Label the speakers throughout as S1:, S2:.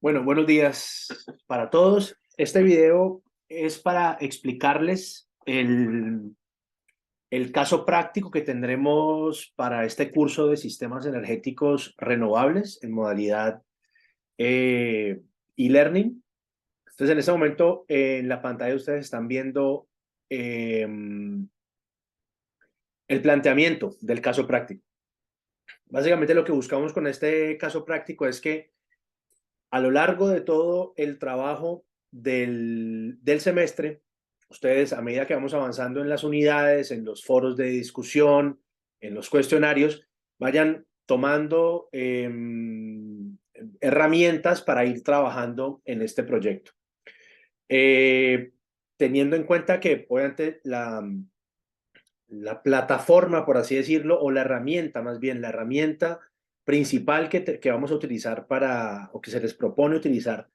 S1: Bueno, buenos días para todos. Este video es para explicarles el caso práctico que tendremos para este curso de sistemas energéticos renovables en modalidad eh, e-learning. Entonces, en este momento, en la pantalla ustedes están viendo el planteamiento del caso práctico. Básicamente lo que buscamos con este caso práctico es que a lo largo de todo el trabajo del semestre, ustedes a medida que vamos avanzando en las unidades, en los foros de discusión, en los cuestionarios, vayan tomando herramientas para ir trabajando en este proyecto. Teniendo en cuenta que obviamente la plataforma, por así decirlo, o la herramienta, más bien la herramienta principal que vamos a utilizar o que se les propone utilizar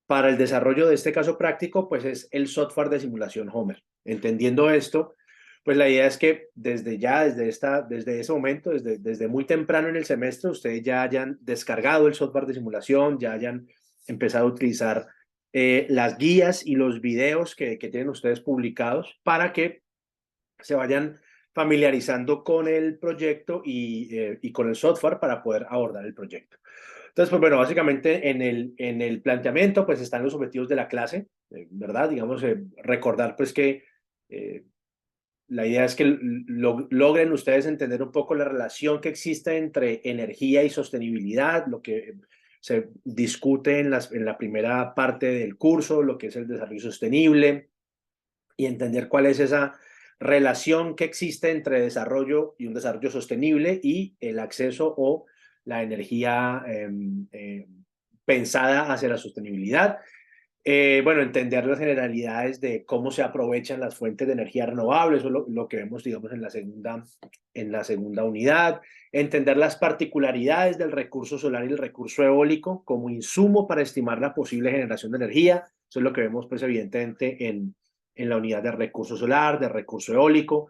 S1: para el desarrollo de este caso práctico, pues es el software de simulación Homer. Entendiendo esto, pues la idea es que desde ese momento, desde muy temprano en el semestre, ustedes ya hayan descargado el software de simulación, ya hayan empezado a utilizar las guías y los videos que tienen ustedes publicados para que se vayan familiarizando con el proyecto y con el software para poder abordar el proyecto. Entonces, pues bueno, básicamente en el planteamiento pues están los objetivos de la clase, ¿verdad? Digamos, recordar pues que la idea es que logren ustedes entender un poco la relación que existe entre energía y sostenibilidad, lo que se discute en la primera parte del curso, lo que es el desarrollo sostenible, y entender cuál es esa relación que existe entre desarrollo y un desarrollo sostenible y el acceso o la energía pensada hacia la sostenibilidad. Bueno, entender las generalidades de cómo se aprovechan las fuentes de energía renovables, eso es lo que vemos, digamos, en la segunda unidad. Entender las particularidades del recurso solar y el recurso eólico como insumo para estimar la posible generación de energía. Eso es lo que vemos, pues, evidentemente, en la unidad de recurso solar, de recurso eólico.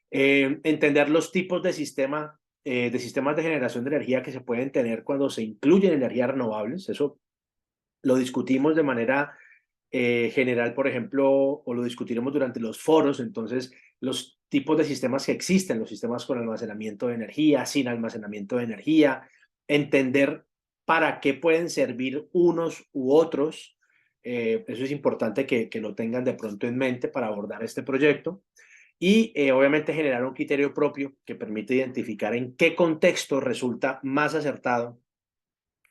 S1: Entender los tipos de sistemas de generación de energía que se pueden tener cuando se incluyen energías renovables. Eso lo discutimos de manera general, por ejemplo, o lo discutiremos durante los foros. Entonces, los tipos de sistemas que existen, los sistemas con almacenamiento de energía, sin almacenamiento de energía, entender para qué pueden servir unos u otros. Eso es importante que lo tengan de pronto en mente para abordar este proyecto. Y obviamente generar un criterio propio que permite identificar en qué contexto resulta más acertado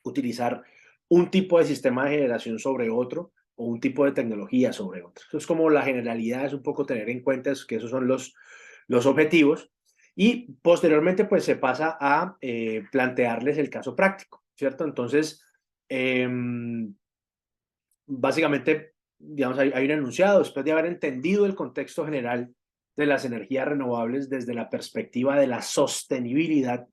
S1: utilizar un tipo de sistema de generación sobre otro o un tipo de tecnología sobre otro. Eso es como la generalidad, es un poco tener en cuenta que esos son los objetivos. Y posteriormente pues se pasa a plantearles el caso práctico, ¿cierto? Entonces, eh, básicamente, digamos, hay un enunciado, después de haber entendido el contexto general de las energías renovables desde la perspectiva de la sostenibilidad,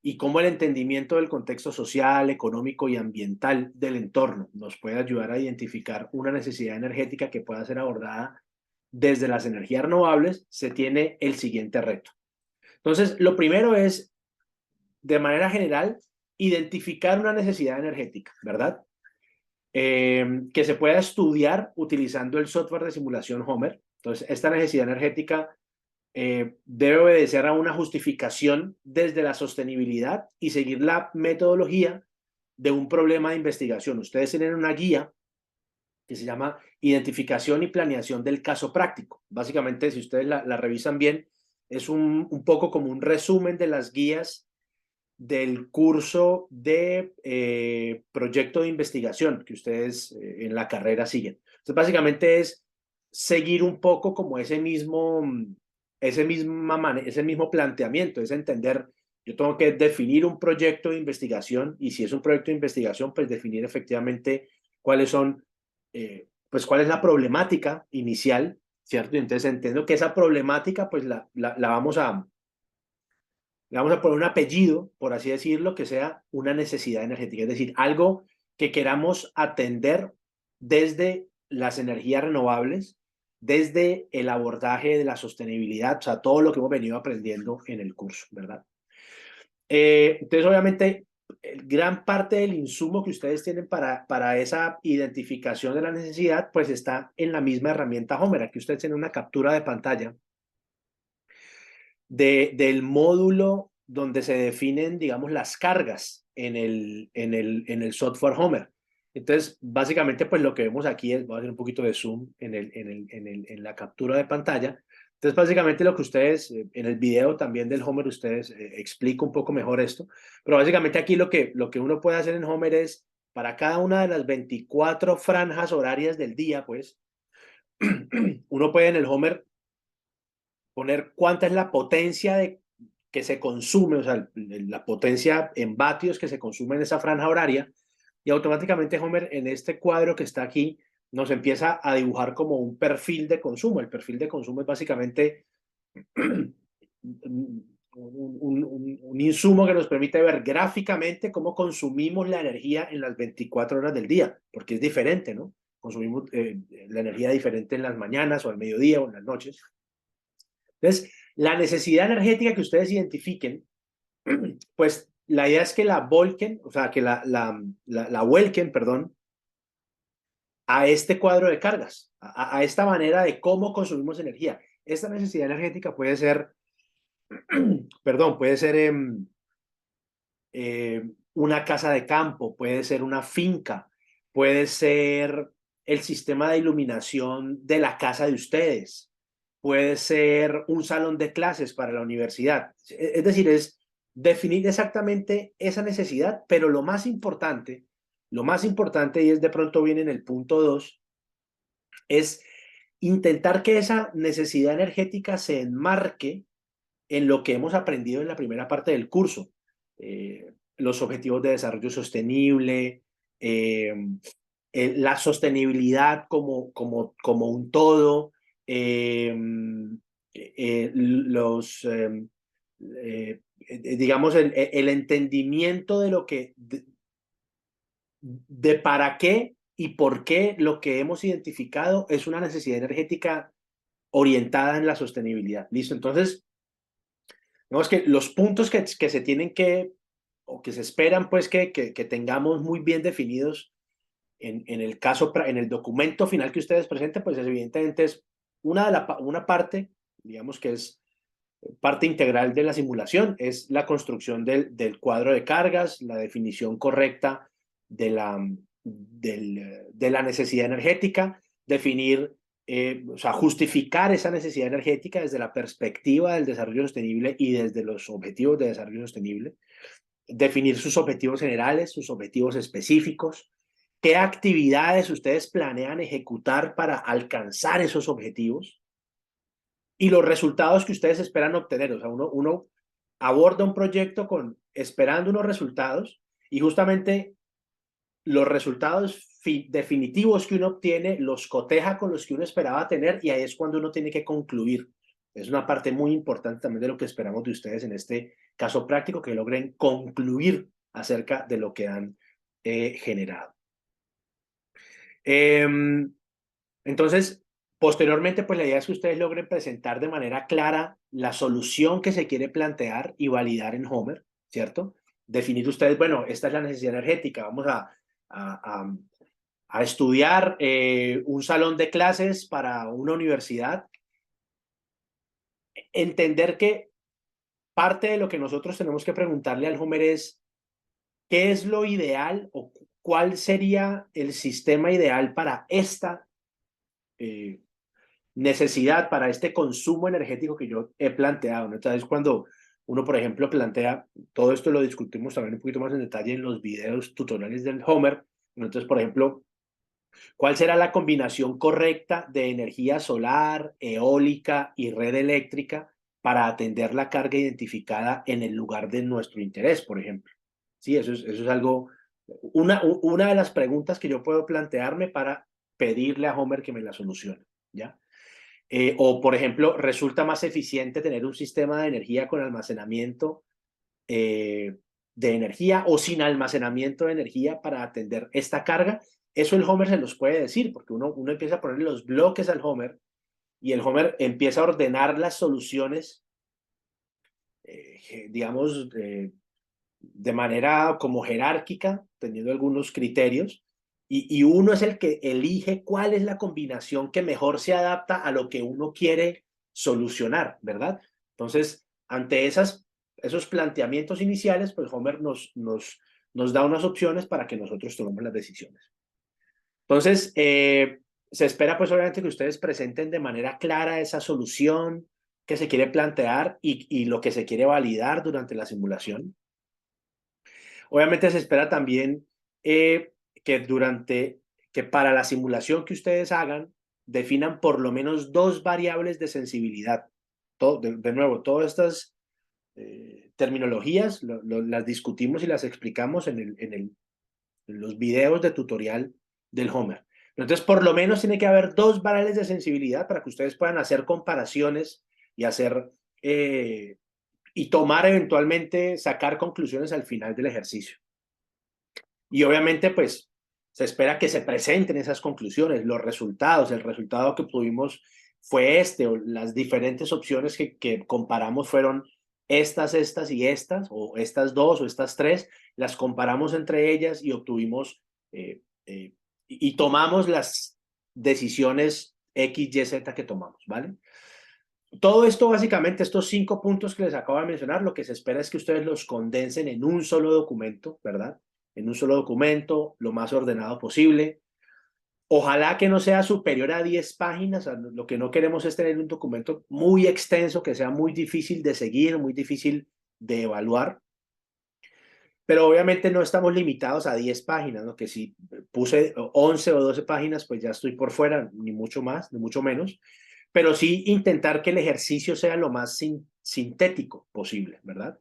S1: y cómo el entendimiento del contexto social, económico y ambiental del entorno nos puede ayudar a identificar una necesidad energética que pueda ser abordada desde las energías renovables, se tiene el siguiente reto. Entonces, lo primero es, de manera general, identificar una necesidad energética, ¿verdad? Que se pueda estudiar utilizando el software de simulación Homer. Entonces, esta necesidad energética debe obedecer a una justificación desde la sostenibilidad y seguir la metodología de un problema de investigación. Ustedes tienen una guía que se llama Identificación y Planeación del Caso Práctico. Básicamente, si ustedes la revisan bien, es un poco como un resumen de las guías del curso de proyecto de investigación que ustedes en la carrera siguen. Entonces, básicamente es seguir un poco como ese mismo planteamiento, es entender, yo tengo que definir un proyecto de investigación y si es un proyecto de investigación, pues definir efectivamente cuáles son, pues cuál es la problemática inicial, ¿cierto? Y entonces entiendo que esa problemática, pues le vamos a poner un apellido, por así decirlo, que sea una necesidad energética, es decir, algo que queramos atender desde las energías renovables, desde el abordaje de la sostenibilidad, o sea, todo lo que hemos venido aprendiendo en el curso, ¿verdad? Entonces, obviamente, gran parte del insumo que ustedes tienen para esa identificación de la necesidad, pues está en la misma herramienta Homer. Aquí ustedes tienen una captura de pantalla del módulo donde se definen, digamos, las cargas en el software Homer. Entonces, básicamente, pues lo que vemos aquí es, voy a hacer un poquito de zoom en la captura de pantalla. Entonces, básicamente lo que ustedes, en el video también del Homer, ustedes explico un poco mejor esto, pero básicamente aquí lo que uno puede hacer en Homer es, para cada una de las 24 franjas horarias del día, pues, uno puede en el Homer poner cuánta es la potencia que se consume, o sea, la potencia en vatios que se consume en esa franja horaria, y automáticamente Homer en este cuadro que está aquí nos empieza a dibujar como un perfil de consumo. El perfil de consumo es básicamente un insumo que nos permite ver gráficamente cómo consumimos la energía en las 24 horas del día, porque es diferente, ¿no? Consumimos la energía diferente en las mañanas o al mediodía o en las noches. Entonces, la necesidad energética que ustedes identifiquen, pues la idea es que la volquen, o sea, que la vuelquen, perdón, a este cuadro de cargas, a esta manera de cómo consumimos energía. Esta necesidad energética puede ser, perdón, puede ser una casa de campo, puede ser una finca, puede ser el sistema de iluminación de la casa de ustedes, puede ser un salón de clases para la universidad. Es decir, es definir exactamente esa necesidad, pero lo más importante, y es de pronto viene en el punto 2, es intentar que esa necesidad energética se enmarque en lo que hemos aprendido en la primera parte del curso. Los objetivos de desarrollo sostenible, eh, la sostenibilidad como un todo, eh, digamos, el entendimiento de lo que, de para qué y por qué lo que hemos identificado es una necesidad energética orientada en la sostenibilidad. ¿Listo? Entonces, digamos que los puntos que se tienen o que se esperan, pues, que tengamos muy bien definidos en el caso, en el documento final que ustedes presenten, pues evidentemente es una parte, digamos que es parte integral de la simulación, es la construcción del cuadro de cargas, la definición correcta de la necesidad energética, definir, o sea, justificar esa necesidad energética desde la perspectiva del desarrollo sostenible y desde los objetivos de desarrollo sostenible, definir sus objetivos generales, sus objetivos específicos, qué actividades ustedes planean ejecutar para alcanzar esos objetivos y los resultados que ustedes esperan obtener. O sea, uno aborda un proyecto esperando unos resultados y justamente los resultados definitivos que uno obtiene los coteja con los que uno esperaba tener y ahí es cuando uno tiene que concluir. Es una parte muy importante también de lo que esperamos de ustedes en este caso práctico, que logren concluir acerca de lo que han generado. Entonces, posteriormente, pues la idea es que ustedes logren presentar de manera clara la solución que se quiere plantear y validar en Homer, ¿cierto? Definir ustedes, bueno, esta es la necesidad energética, vamos a estudiar un salón de clases para una universidad. Entender que parte de lo que nosotros tenemos que preguntarle al Homer es, ¿qué es lo ideal o cuál sería el sistema ideal para esta necesidad, para este consumo energético que yo he planteado, ¿no? Entonces, cuando uno, por ejemplo, plantea, todo esto lo discutimos también un poquito más en detalle en los videos tutoriales del Homer. Entonces, por ejemplo, ¿cuál será la combinación correcta de energía solar, eólica y red eléctrica para atender la carga identificada en el lugar de nuestro interés, por ejemplo? Sí, eso es algo, una de las preguntas que yo puedo plantearme para pedirle a Homer que me la solucione, ¿ya? O, por ejemplo, resulta más eficiente tener un sistema de energía con almacenamiento de energía o sin almacenamiento de energía para atender esta carga. Eso el Homer se los puede decir, porque uno empieza a poner los bloques al Homer y el Homer empieza a ordenar las soluciones, digamos, de manera como jerárquica, teniendo algunos criterios, y uno es el que elige cuál es la combinación que mejor se adapta a lo que uno quiere solucionar, ¿verdad? Entonces, ante esos planteamientos iniciales, pues Homer nos da unas opciones para que nosotros tomemos las decisiones. Entonces, se espera pues obviamente que ustedes presenten de manera clara esa solución que se quiere plantear y lo que se quiere validar durante la simulación. Obviamente se espera también que que para la simulación que ustedes hagan, definan por lo menos dos variables de sensibilidad. De nuevo, todas estas terminologías las discutimos y las explicamos en los videos de tutorial del Homer. Entonces, por lo menos tiene que haber dos variables de sensibilidad para que ustedes puedan hacer comparaciones y hacer y tomar eventualmente, sacar conclusiones al final del ejercicio. Y obviamente, pues, se espera que se presenten esas conclusiones, los resultados. El resultado que obtuvimos fue este, o las diferentes opciones que comparamos fueron estas y estas, o estas dos o estas tres, las comparamos entre ellas y obtuvimos y tomamos las decisiones X, Y, Z que tomamos, ¿vale? Todo esto, básicamente, estos 5 puntos que les acabo de mencionar, lo que se espera es que ustedes los condensen en un solo documento, ¿verdad? En un solo documento, lo más ordenado posible. Ojalá que no sea superior a 10 páginas. Lo que no queremos es tener un documento muy extenso, que sea muy difícil de seguir, muy difícil de evaluar. Pero obviamente no estamos limitados a 10 páginas, ¿no? Que si puse 11 o 12 páginas, pues ya estoy por fuera, ni mucho más, ni mucho menos. Pero sí intentar que el ejercicio sea lo más sintético posible, ¿verdad?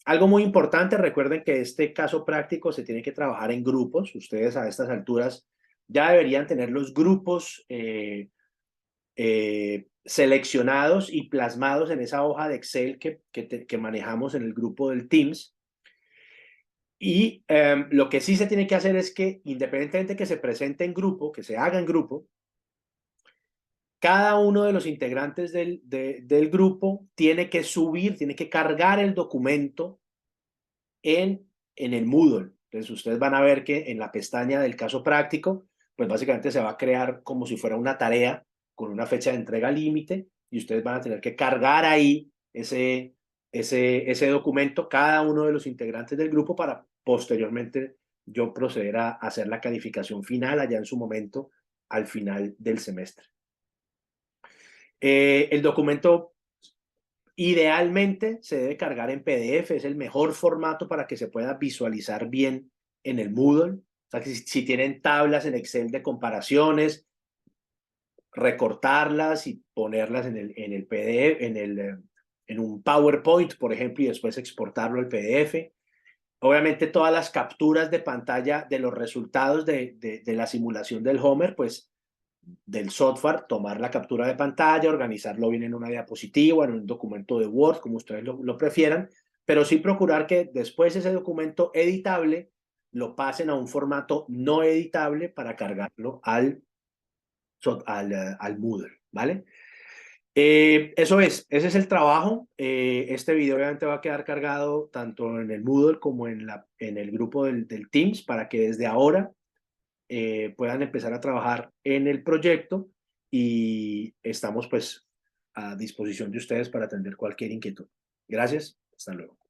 S1: Algo muy importante, recuerden que este caso práctico se tiene que trabajar en grupos. Ustedes a estas alturas ya deberían tener los grupos seleccionados y plasmados en esa hoja de Excel que manejamos en el grupo del Teams. Y lo que sí se tiene que hacer es que, independientemente que se presente en grupo, que se haga en grupo, cada uno de los integrantes del grupo tiene que subir, tiene que cargar el documento en el Moodle. Entonces ustedes van a ver que en la pestaña del caso práctico, pues básicamente se va a crear como si fuera una tarea con una fecha de entrega límite y ustedes van a tener que cargar ahí ese documento, cada uno de los integrantes del grupo, para posteriormente yo proceder a hacer la calificación final allá en su momento al final del semestre. El documento idealmente se debe cargar en PDF, es el mejor formato para que se pueda visualizar bien en el Moodle. O sea, que si tienen tablas en Excel de comparaciones, recortarlas y ponerlas en el PDF, en un PowerPoint, por ejemplo, y después exportarlo al PDF. Obviamente todas las capturas de pantalla de los resultados de la simulación del Homer, pues del software, tomar la captura de pantalla, organizarlo bien en una diapositiva, en un documento de Word, como ustedes lo prefieran, pero sí procurar que después ese documento editable lo pasen a un formato no editable para cargarlo al Moodle, ¿vale? Ese es el trabajo. Este video obviamente va a quedar cargado tanto en el Moodle como en el grupo del Teams para que desde ahora puedan empezar a trabajar en el proyecto y estamos pues a disposición de ustedes para atender cualquier inquietud. Gracias, hasta luego.